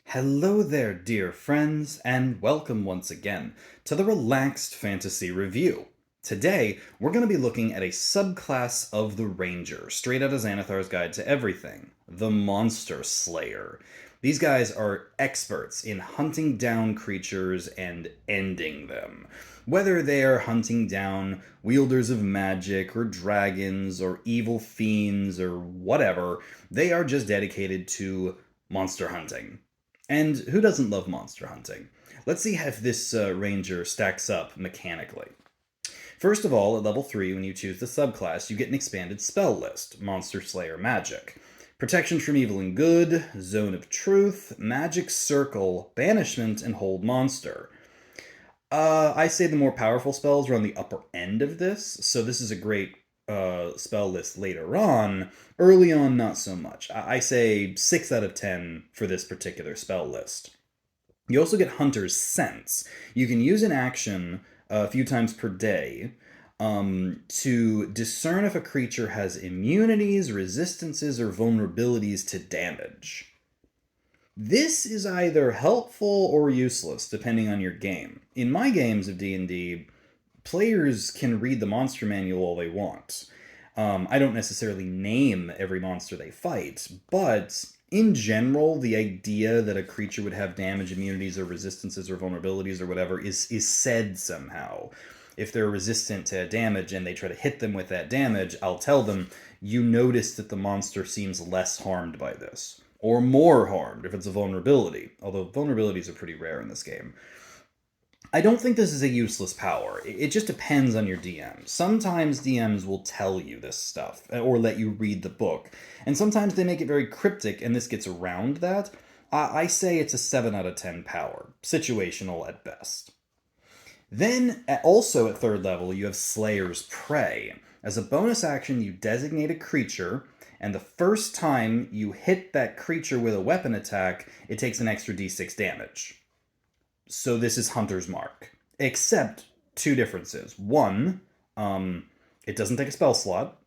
Hello there, dear friends, and welcome once again to the Relaxed Fantasy Review. Today, we're going to be looking at a subclass of the Ranger, straight out of Xanathar's Guide to Everything, the Monster Slayer. These guys are experts in hunting down creatures and ending them. Whether they are hunting down wielders of magic, or dragons, or evil fiends, or whatever, they are just dedicated to monster hunting. And who doesn't love monster hunting? Let's see if this ranger stacks up mechanically. First of all, at level 3, when you choose the subclass, you get an expanded spell list, Monster Slayer Magic. Protection from Evil and Good, Zone of Truth, Magic Circle, Banishment, and Hold Monster. I say the more powerful spells are on the upper end of this, so this is a great spell list later on. Early on, not so much. I say 6 out of 10 for this particular spell list. You also get Hunter's Sense. You can use an action a few times per day to discern if a creature has immunities, resistances, or vulnerabilities to damage. This is either helpful or useless, depending on your game. In my games of D&D, players can read the monster manual all they want. I don't necessarily name every monster they fight, but in general, the idea that a creature would have damage, immunities, or resistances, or vulnerabilities, or whatever is said somehow. If they're resistant to damage and they try to hit them with that damage, I'll tell them, you notice that the monster seems less harmed by this. Or more harmed if it's a vulnerability, although vulnerabilities are pretty rare in this game. I don't think this is a useless power. It just depends on your DM. Sometimes DMs will tell you this stuff, or let you read the book. And sometimes they make it very cryptic, and this gets around that. I say it's a 7 out of 10 power. Situational at best. Then, also at 3rd level, you have Slayer'S Prey. As a bonus action, you designate a creature, and the first time you hit that creature with a weapon attack, it takes an extra d6 damage. So this is Hunter's Mark. Except 2 differences. One, it doesn't take a spell slot,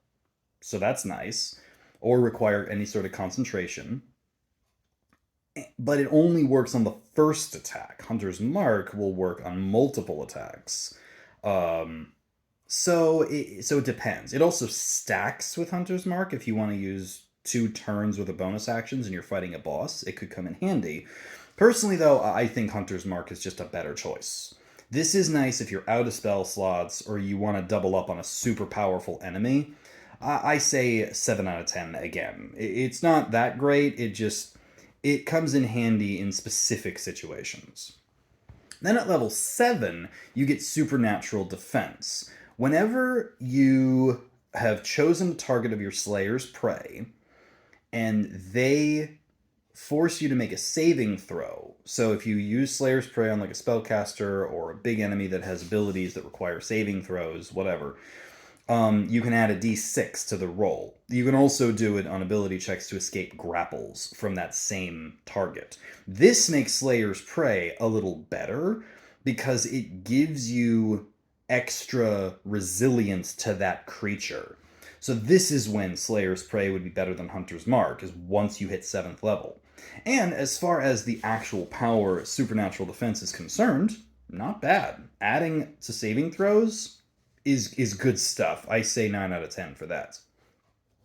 so that's nice, or require any sort of concentration. But it only works on the first attack. Hunter's Mark will work on multiple attacks. So it depends. It also stacks with Hunter's Mark if you want to use 2 turns with the bonus actions and you're fighting a boss. It could come in handy. Personally, though, I think Hunter's Mark is just a better choice. This is nice if you're out of spell slots or you want to double up on a super powerful enemy. I say 7 out of 10 again. It's not that great, it comes in handy in specific situations. Then at level 7, you get Supernatural Defense. Whenever you have chosen the target of your Slayer's Prey, and they force you to make a saving throw. So if you use Slayer's Prey on like a spellcaster or a big enemy that has abilities that require saving throws, whatever, you can add a d6 to the roll. You can also do it on ability checks to escape grapples from that same target. This makes Slayer's Prey a little better because it gives you extra resilience to that creature. So this is when Slayer's Prey would be better than Hunter's Mark, is once you hit 7th level. And as far as the actual power Supernatural Defense is concerned, not bad. Adding to saving throws is good stuff. I say 9 out of 10 for that.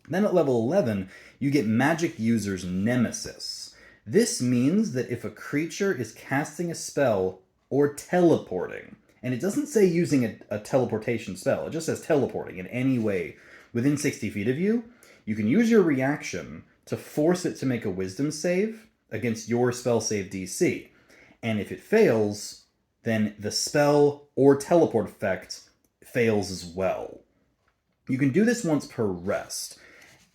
Then at level 11, you get Magic User's Nemesis. This means that if a creature is casting a spell or teleporting, and it doesn't say using a teleportation spell, it just says teleporting in any way within 60 feet of you, you can use your reaction to force it to make a wisdom save against your spell save DC. And if it fails, then the spell or teleport effect fails as well. You can do this once per rest.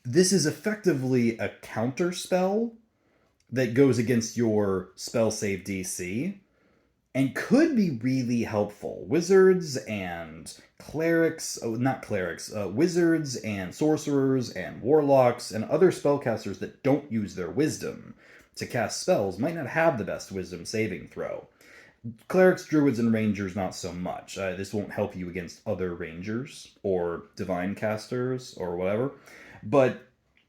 This is effectively a counter spell that goes against your spell save DC and could be really helpful. Wizards and wizards and sorcerers and warlocks and other spellcasters that don't use their wisdom to cast spells might not have the best wisdom saving throw. Clerics, druids, and rangers not so much. This won't help you against other rangers or divine casters or whatever. But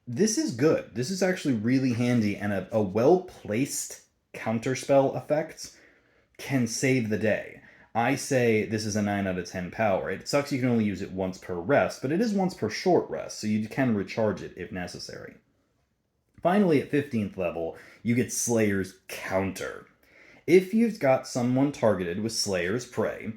this is good. This is actually really handy and a well-placed counterspell effects can save the day. I say this is a 9 out of 10 power. It sucks you can only use it once per rest, but it is once per short rest, so you can recharge it if necessary. Finally, at 15th level, you get Slayer'S Counter. If you've got someone targeted with Slayer'S Prey,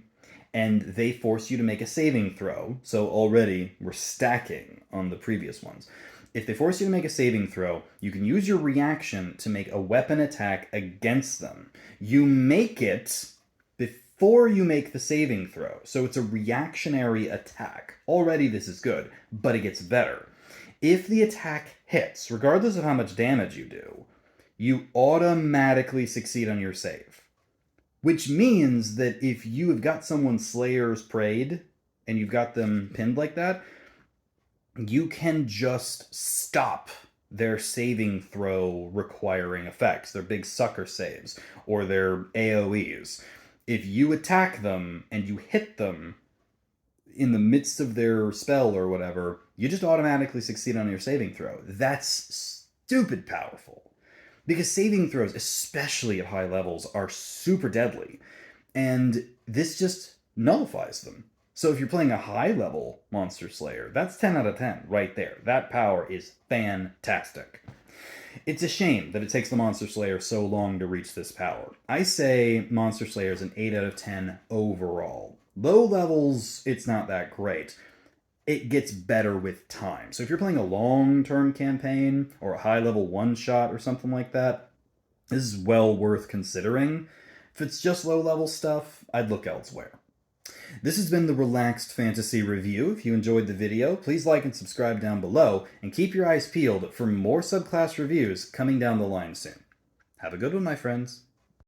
and they force you to make a saving throw, so already we're stacking on the previous ones. If they force you to make a saving throw, you can use your reaction to make a weapon attack against them. You make it before you make the saving throw, so it's a reactionary attack. Already this is good, but it gets better. If the attack hits, regardless of how much damage you do, you automatically succeed on your save. Which means that if you have got someone Slayer's Preyed, and you've got them pinned like that, you can just stop their saving throw requiring effects, their big sucker saves, or their AoEs. If you attack them and you hit them in the midst of their spell or whatever, you just automatically succeed on your saving throw. That's stupid powerful. Because saving throws, especially at high levels, are super deadly. And this just nullifies them. So if you're playing a high-level Monster Slayer, that's 10 out of 10 right there. That power is fantastic. It's a shame that it takes the Monster Slayer so long to reach this power. I say Monster Slayer is an 8 out of 10 overall. Low levels, it's not that great. It gets better with time. So if you're playing a long-term campaign or a high-level one-shot or something like that, this is well worth considering. If it's just low-level stuff, I'd look elsewhere. This has been the Relaxed Fantasy Review. If you enjoyed the video, please like and subscribe down below, and keep your eyes peeled for more subclass reviews coming down the line soon. Have a good one, my friends.